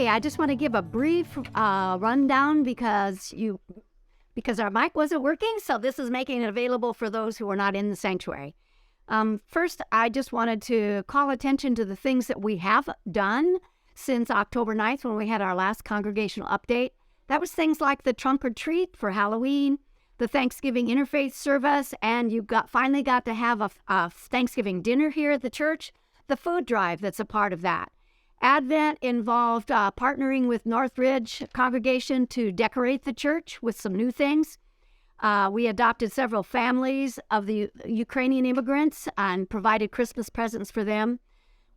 Okay, I just want to give a brief rundown because our mic wasn't working, so this is making it available for those who are not in the sanctuary. First, I just wanted to call attention to the things that we have done since October 9th when we had our last congregational update. That was things like the trunk or treat for Halloween, the Thanksgiving interfaith service, and you finally got to have a Thanksgiving dinner here at the church, the food drive that's a part of that. Advent involved partnering with Northridge congregation to decorate the church with some new things. We adopted several families of the Ukrainian immigrants and provided Christmas presents for them.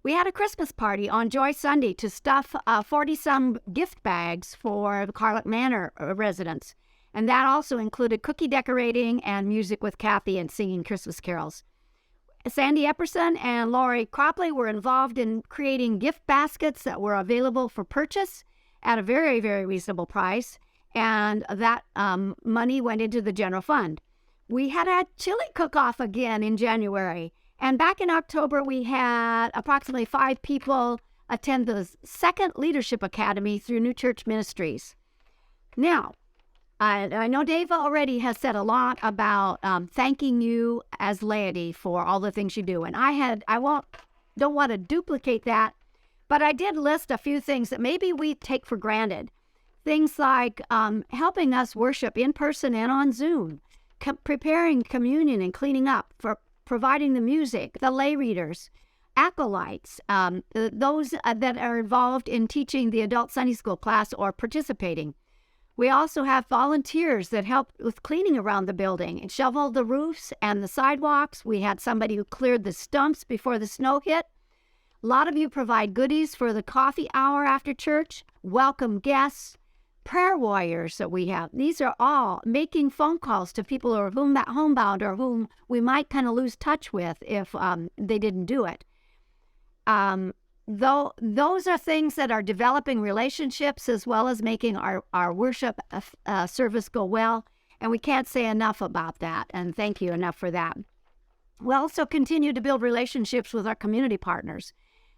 We had a Christmas party on Joy Sunday to stuff 40-some gift bags for the Carlett Manor residents. And that also included cookie decorating and music with Kathy and singing Christmas carols. Sandy Epperson and Lori Cropley were involved in creating gift baskets that were available for purchase at a very, very reasonable price, and that money went into the general fund. We had a chili cook-off again in January, and back in October we had approximately 5 people attend the second Leadership Academy through New Church Ministries. Now, I know Dave already has said a lot about thanking you as laity for all the things you do, and don't want to duplicate that, but I did list a few things that maybe we take for granted. Things like helping us worship in person and on Zoom, preparing communion and cleaning up, for providing the music, the lay readers, acolytes, those that are involved in teaching the adult Sunday school class or participating. We also have volunteers that help with cleaning around the building and shovel the roofs and the sidewalks. We had somebody who cleared the stumps before the snow hit. A lot of you provide goodies for the coffee hour after church, welcome guests, prayer warriors that we have. These are all making phone calls to people who are homebound or whom we might kind of lose touch with if they didn't do it. Though those are things that are developing relationships as well as making our worship service go well, and we can't say enough about that, and thank you enough for that. We also continue to build relationships with our community partners.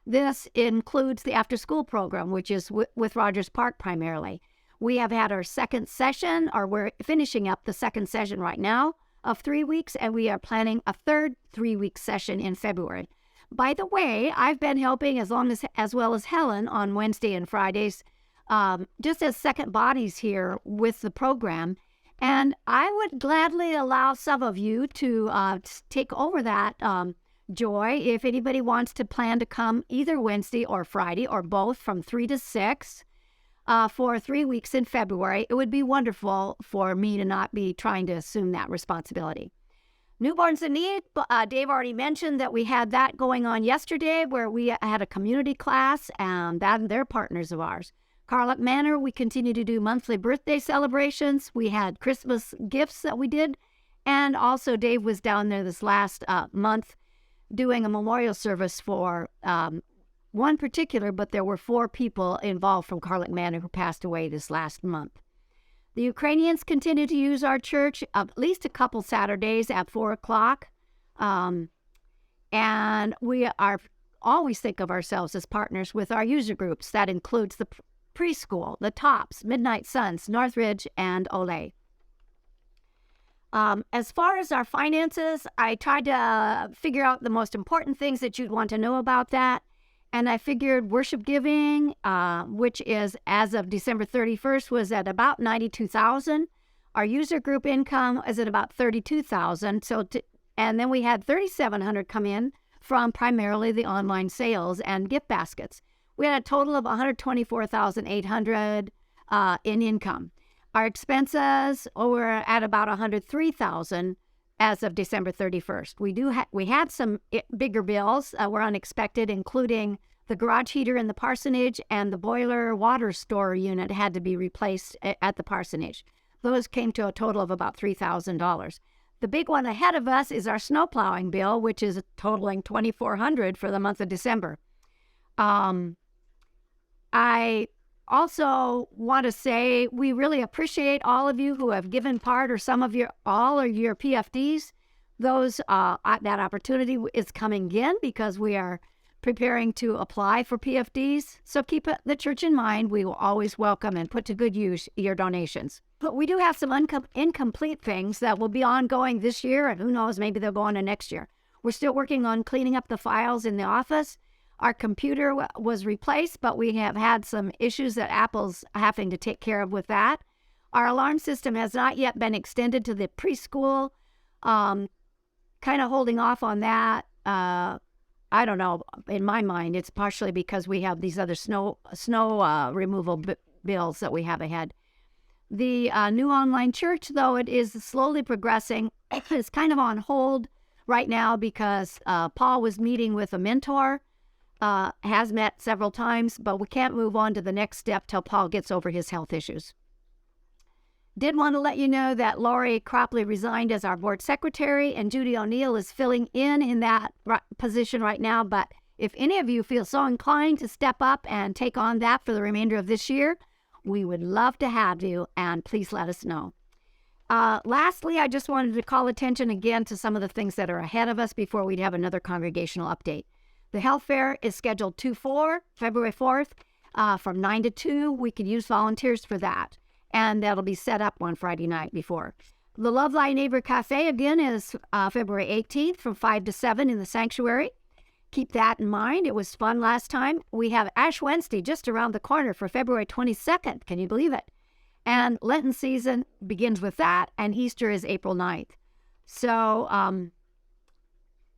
This includes the after-school program, which is with Rogers Park primarily. We have had our second session, or we're finishing up the second session right now of 3 weeks, and we are planning a third 3-week session in February. By the way, I've been helping as well as Helen on Wednesday and Fridays, just as second bodies here with the program. And I would gladly allow some of you to take over that joy if anybody wants to plan to come either Wednesday or Friday or both from 3 to 6 for 3 weeks in February. It would be wonderful for me to not be trying to assume that responsibility. Newborns in Need, Dave already mentioned that we had that going on yesterday where we had a community class, and they're partners of ours. Carlett Manor, we continue to do monthly birthday celebrations. We had Christmas gifts that we did, and also Dave was down there this last month doing a memorial service for one particular, but there were 4 people involved from Carlett Manor who passed away this last month. The Ukrainians continue to use our church at least a couple Saturdays at 4 o'clock. And we always think of ourselves as partners with our user groups. That includes the preschool, the Tops, Midnight Suns, Northridge, and Olay. As far as our finances, I tried to figure out the most important things that you'd want to know about that. And I figured worship giving, which is as of December 31st, was at about $92,000. Our user group income is at about $32,000. And then we had $3,700 come in from primarily the online sales and gift baskets. We had a total of $124,800 in income. Our expenses were at about $103,000 as of December 31st. We had some bigger bills were unexpected, including the garage heater in the parsonage and the boiler water store unit had to be replaced at the parsonage. Those came to a total of about $3,000. The big one ahead of us is our snow plowing bill, which is totaling $2,400 for the month of December. I also want to say we really appreciate all of you who have given part or all of your PFDs. That opportunity is coming again because we are preparing to apply for PFDs. So keep the church in mind. We will always welcome and put to good use your donations. But we do have some incomplete things that will be ongoing this year, and who knows, maybe they'll go on to next year. We're still working on cleaning up the files in the office. Our computer was replaced, but we have had some issues that Apple's having to take care of with that. Our alarm system has not yet been extended to the preschool. Kind of holding off on that. I don't know. In my mind, it's partially because we have these other snow removal bills that we have ahead. The new online church, though it is slowly progressing, is kind of on hold right now because Paul was meeting with a mentor, has met several times, but we can't move on to the next step till Paul gets over his health issues. Did want to let you know that Lori Cropley resigned as our board secretary, and Judy O'Neill is filling in that position right now. But if any of you feel so inclined to step up and take on that for the remainder of this year, we would love to have you, and please let us know. Lastly, I just wanted to call attention again to some of the things that are ahead of us before we have another congregational update. The health fair is scheduled February 4th, from 9 to 2. We could use volunteers for that. And that'll be set up one Friday night before. The Love Thy Neighbor Cafe, again, is February 18th from 5 to 7 in the sanctuary. Keep that in mind. It was fun last time. We have Ash Wednesday just around the corner for February 22nd. Can you believe it? And Lenten season begins with that, and Easter is April 9th. So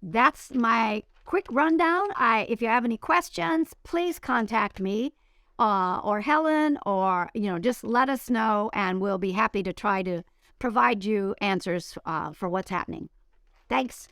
that's my quick rundown. If you have any questions, please contact me. Or Helen, or, just let us know, and we'll be happy to try to provide you answers for what's happening. Thanks.